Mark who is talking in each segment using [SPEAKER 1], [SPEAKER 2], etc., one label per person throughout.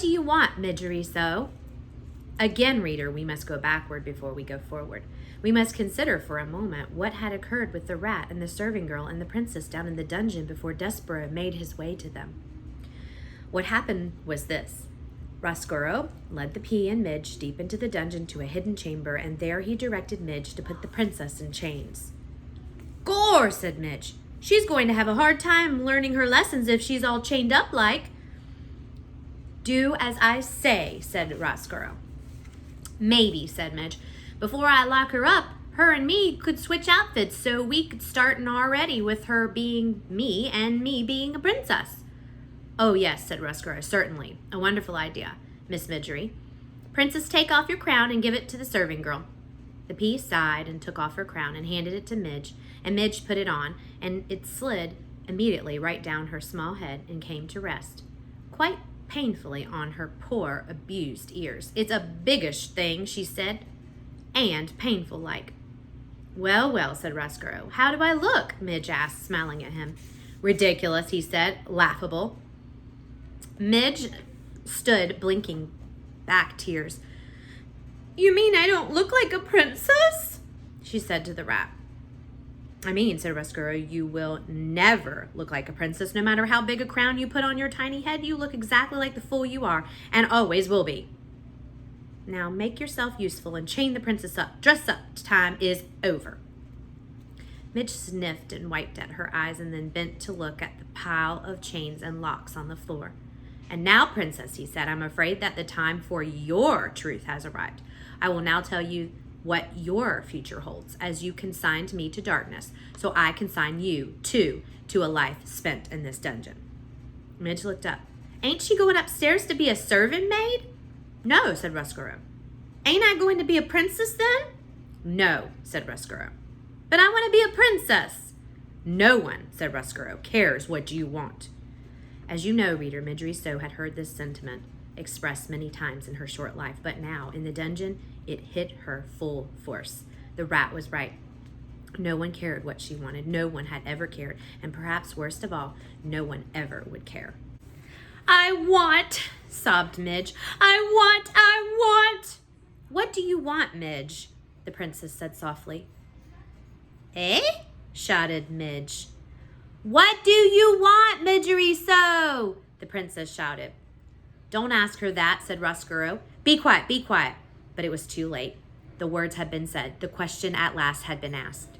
[SPEAKER 1] do you want, Midgeriso? Again, reader, we must go backward before we go forward. We must consider for a moment what had occurred with the rat and the serving girl and the princess down in the dungeon before Despereaux made his way to them. What happened was this. Roscoe led the pea and Midge deep into the dungeon to a hidden chamber, and there he directed Midge to put the princess in chains. "Gore," said Midge. "She's going to have a hard time learning her lessons if she's all chained up like." "Do as I say," said Roscoe. "Maybe," said Midge. "Before I lock her up, her and me could switch outfits so we could start already with her being me and me being a princess." "Oh, yes," said Roscoe. "Certainly. A wonderful idea, Miss Midgery. Princess, take off your crown and give it to the serving girl." The pea sighed and took off her crown and handed it to Midge, and Midge put it on, and it slid immediately right down her small head and came to rest, quite painfully, on her poor, abused ears. "It's a biggish thing," she said, "and painful like." "Well, well," said Roscoe. "How do I look?" Midge asked, smiling at him. "Ridiculous," he said, laughable. Midge stood blinking back tears. "You mean I don't look like a princess?" she said to the rat. "I mean," said Roscoe, "you will never look like a princess. No matter how big a crown you put on your tiny head, you look exactly like the fool you are, and always will be. Now make yourself useful and chain the princess up. Dress up. Time is over." Midge sniffed and wiped at her eyes and then bent to look at the pile of chains and locks on the floor. "And now, princess," he said, "I'm afraid that the time for your truth has arrived. I will now tell you what your future holds, as you consigned me to darkness, so I consign you, too, to a life spent in this dungeon." Midge looked up. "Ain't she going upstairs to be a serving maid?" "No," said Roscoe. "Ain't I going to be a princess then?" "No," said Roscoe. "But I want to be a princess." "No one," said Roscoe, "cares what you want." As you know, reader, Midgeriso had heard this sentiment expressed many times in her short life, but now, in the dungeon, it hit her full force. The rat was right. No one cared what she wanted. No one had ever cared, and perhaps worst of all, no one ever would care. "I want," sobbed Midge. I want. "What do you want, Midge?" the princess said softly. "Eh?" shouted Midge. "What do you want, Midgeriso?" the princess shouted. "Don't ask her that," said Roscoe. Be quiet. But it was too late. The words had been said. The question at last had been asked.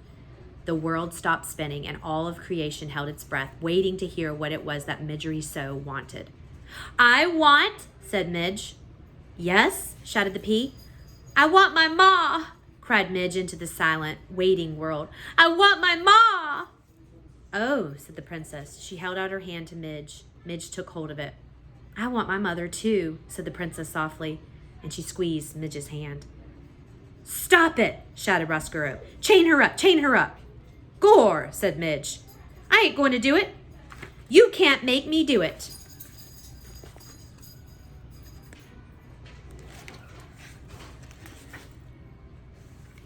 [SPEAKER 1] The world stopped spinning, and all of creation held its breath, waiting to hear what it was that Midgeriso wanted. "I want," said Midge. "Yes?" shouted the pea. "I want my ma," cried Midge into the silent, waiting world. "I want my ma." "Oh," said the princess. She held out her hand to Midge. Midge took hold of it. "I want my mother too," said the princess softly, and she squeezed Midge's hand. "Stop it," shouted Roscoe. Chain her up. "Gore," said Midge. "I ain't going to do it. You can't make me do it."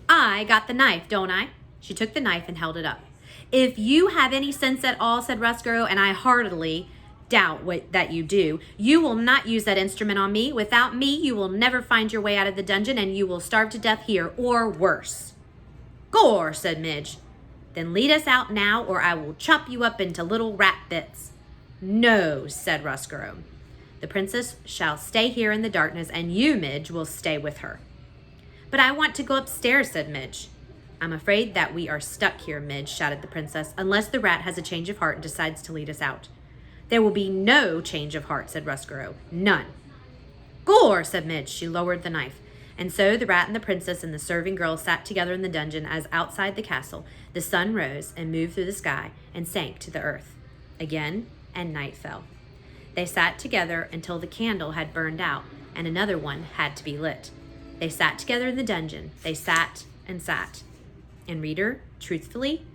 [SPEAKER 1] "I got the knife, don't I?" She took the knife and held it up. "If you have any sense at all," said Roscoe, "and I heartily doubt that you do, you will not use that instrument on me. Without me, you will never find your way out of the dungeon, and you will starve to death here, or worse." "Gore," said Midge. "Then lead us out now, or I will chop you up into little rat bits." "No," said Roscoe. "The princess shall stay here in the darkness, and you, Midge, will stay with her." "But I want to go upstairs," said Midge. "I'm afraid that we are stuck here, Midge," shouted the princess, "unless the rat has a change of heart and decides to lead us out." "There will be no change of heart," said Roscoe. "None." "Gore," said Midge. She lowered the knife. And so the rat and the princess and the serving girl sat together in the dungeon as outside the castle the sun rose and moved through the sky and sank to the earth again, and night fell. They sat together until the candle had burned out and another one had to be lit. They sat together in the dungeon. They sat and sat. And reader, truthfully,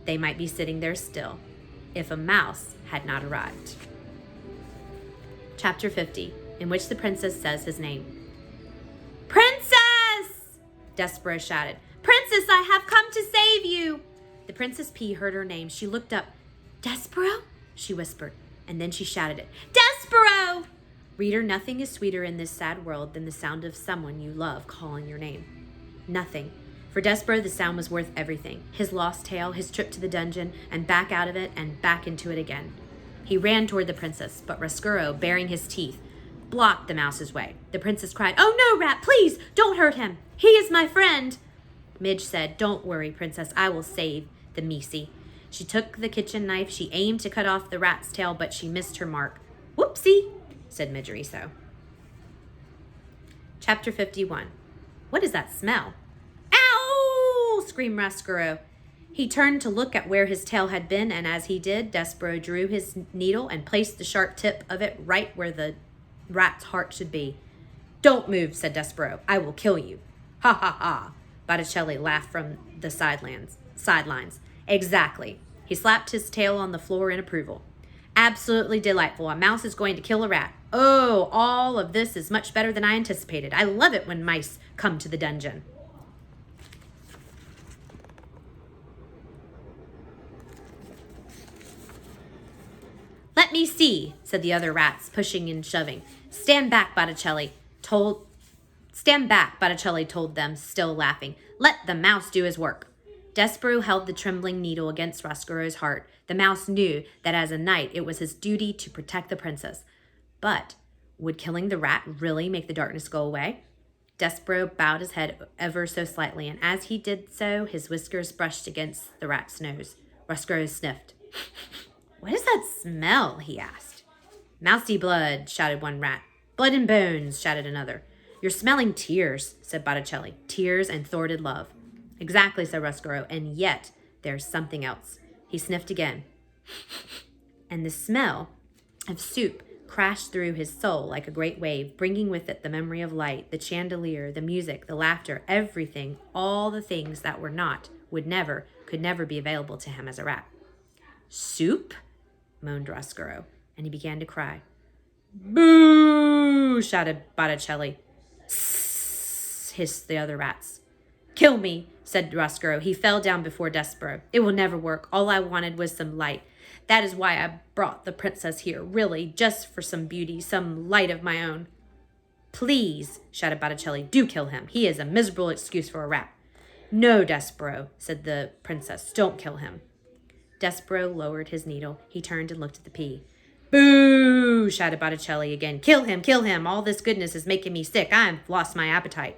[SPEAKER 1] they might be sitting there still if a mouse had not arrived. Chapter 50, in which the princess says his name. "Princess!" Despereaux shouted. "Princess, I have come to save you!" The Princess Pea heard her name. She looked up. "Despereaux?" she whispered, and then she shouted it. "Despereaux!" Reader, nothing is sweeter in this sad world than the sound of someone you love calling your name. Nothing. For Despereaux, the sound was worth everything. His lost tail, his trip to the dungeon, and back out of it, and back into it again. He ran toward the princess, but Roscuro, baring his teeth, blocked the mouse's way. The princess cried, "Oh no, Rat, please, don't hurt him. He is my friend." Midge said, "Don't worry, princess, I will save the Meesy." She took the kitchen knife, she aimed to cut off the rat's tail, but she missed her mark. "Whoopsie," said Midgeriso. Chapter 51. What is that smell? "Ow!" screamed Roscuro. He turned to look at where his tail had been, and as he did, Despereaux drew his needle and placed the sharp tip of it right where the rat's heart should be. "Don't move," said Despereaux. "I will kill you." "Ha ha ha," Botticelli laughed from the sidelines. "Exactly." He slapped his tail on the floor in approval. "Absolutely delightful. A mouse is going to kill a rat. Oh, all of this is much better than I anticipated. I love it when mice come to the dungeon." "Let me see," said the other rats, pushing and shoving. Stand back, Botticelli told them, still laughing. "Let the mouse do his work." Despereaux held the trembling needle against Roscuro's heart. The mouse knew that as a knight it was his duty to protect the princess. But would killing the rat really make the darkness go away? Despereaux bowed his head ever so slightly, and as he did so, his whiskers brushed against the rat's nose. Roscuro sniffed. "What is that smell?" he asked. "Mousy blood," shouted one rat. "Blood and bones," shouted another. "You're smelling tears," said Botticelli. "Tears and thwarted love." "Exactly," said Roscuro, "and yet there's something else." He sniffed again, and the smell of soup crashed through his soul like a great wave, bringing with it the memory of light, the chandelier, the music, the laughter, everything, all the things that were not, would never, could never be available to him as a rat. "Soup?" moaned Roscuro, and he began to cry. "Boo!" shouted Botticelli. "Sss!" hissed the other rats. "Kill me," said Roscuro. He fell down before Despereaux. "It will never work. All I wanted was some light. That is why I brought the princess here, really, just for some beauty, some light of my own." "Please," shouted Botticelli, "do kill him. He is a miserable excuse for a rat." "No, Despereaux," said the princess, "don't kill him." Despereaux lowered his needle. He turned and looked at the pea. "Boo!" shouted Botticelli again. "Kill him, kill him. All this goodness is making me sick. I've lost my appetite."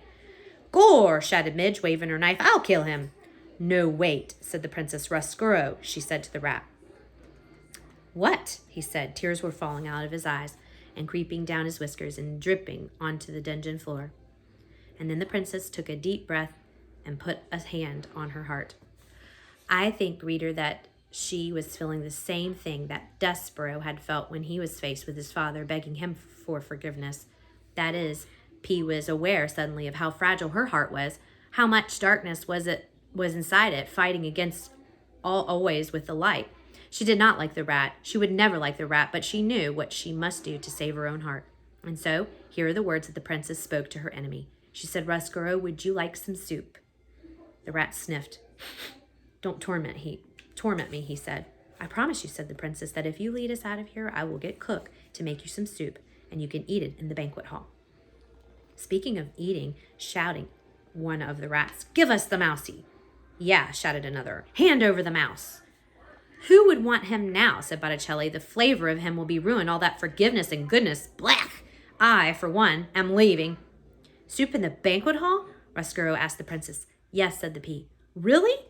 [SPEAKER 1] "Gore!" shouted Midge, waving her knife. "I'll kill him." "No, wait," said the princess. "Roscuro," she said to the rat. "What?" he said. Tears were falling out of his eyes and creeping down his whiskers and dripping onto the dungeon floor. And then the princess took a deep breath and put a hand on her heart. I think, reader, that she was feeling the same thing that Despereaux had felt when he was faced with his father begging him for forgiveness. That is, P was aware suddenly of how fragile her heart was, how much darkness was inside it, fighting against always with the light. She did not like the rat. She would never like the rat, but she knew what she must do to save her own heart. And so, here are the words that the princess spoke to her enemy. She said, "Roscuro, would you like some soup?" The rat sniffed. "Don't torment me," he said. "I promise you," said the princess, "that if you lead us out of here, I will get cook to make you some soup, and you can eat it in the banquet hall." Speaking of eating, shouting, one of the rats, "Give us the mousey." "Yeah," shouted another. "Hand over the mouse." "Who would want him now?" said Botticelli. "The flavor of him will be ruined. All that forgiveness and goodness. Black! I, for one, am leaving." "Soup in the banquet hall?" Roscuro asked the princess. "Yes," said the pea. "Really?"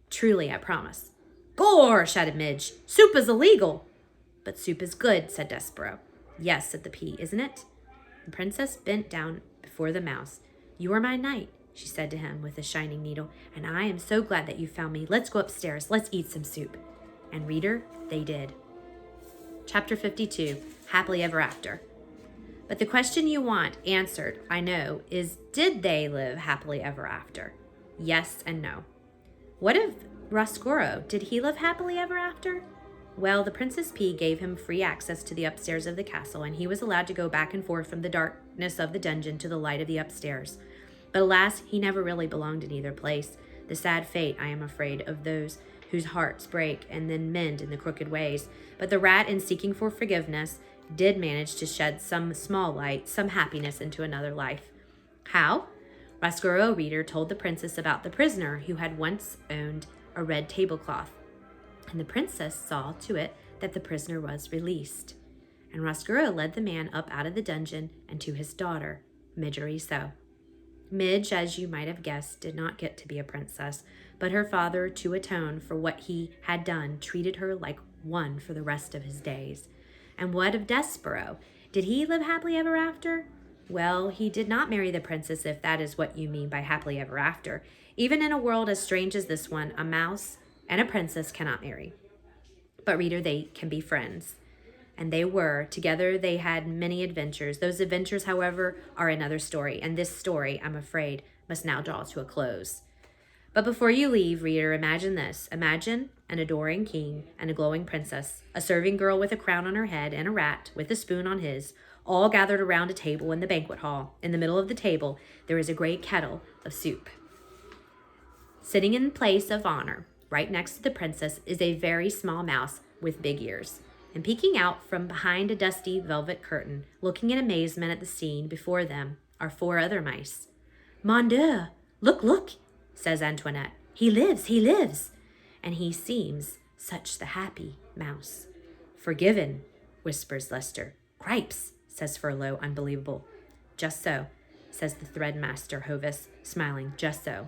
[SPEAKER 1] "Truly, I promise." "Gore!" shouted Midge. "Soup is illegal." "But soup is good," said Despereaux. "Yes," said the pea, "isn't it?" The princess bent down before the mouse. "You are my knight," she said to him with a shining needle, "and I am so glad that you found me. Let's go upstairs. Let's eat some soup." And reader, they did. Chapter 52, Happily Ever After. But the question you want answered, I know, is did they live happily ever after? Yes and no. What of Roscuro? Did he live happily ever after? Well, the Princess P gave him free access to the upstairs of the castle, and he was allowed to go back and forth from the darkness of the dungeon to the light of the upstairs. But alas, he never really belonged in either place. The sad fate, I am afraid, of those whose hearts break and then mend in the crooked ways. But the rat, in seeking for forgiveness, did manage to shed some small light, some happiness into another life. How? Roscoe Reader told the princess about the prisoner who had once owned a red tablecloth, and the princess saw to it that the prisoner was released. And Roscoe led the man up out of the dungeon and to his daughter, Midge. Midge, as you might have guessed, did not get to be a princess, but her father, to atone for what he had done, treated her like one for the rest of his days. And what of Despereaux? Did he live happily ever after? Well, he did not marry the princess, if that is what you mean by happily ever after. Even in a world as strange as this one, a mouse and a princess cannot marry. But reader, they can be friends. And they were. Together they had many adventures. Those adventures, however, are another story. And this story, I'm afraid, must now draw to a close. But before you leave, reader, imagine this. Imagine an adoring king and a glowing princess, a serving girl with a crown on her head and a rat with a spoon on his, all gathered around a table in the banquet hall. In the middle of the table, there is a great kettle of soup. Sitting in place of honor, right next to the princess, is a very small mouse with big ears. And peeking out from behind a dusty velvet curtain, looking in amazement at the scene before them, are 4 other mice. "Mon Dieu! Look, says Antoinette. He lives! And he seems such the happy mouse. Forgiven, whispers Lester. Cripes, says Furlough, unbelievable. Just so, says the threadmaster Hovis, smiling, just so.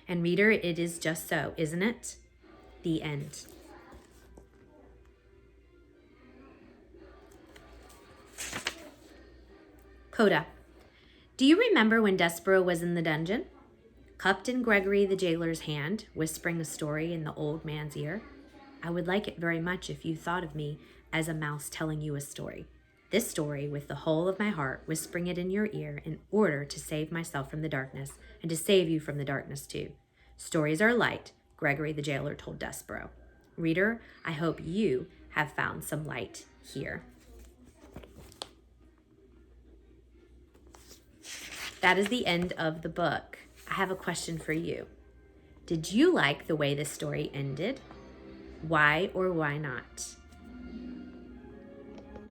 [SPEAKER 1] And reader, it is just so, isn't it? The end. Coda. Do you remember when Despereaux was in the dungeon? Cupped in Gregory the jailer's hand, whispering a story in the old man's ear? I would like it very much if you thought of me as a mouse telling you a story. This story, with the whole of my heart, whispering it in your ear in order to save myself from the darkness, and to save you from the darkness too. Stories are light, Gregory the jailer told Despereaux. Reader, I hope you have found some light here. That is the end of the book. I have a question for you. Did you like the way this story ended? Why or why not?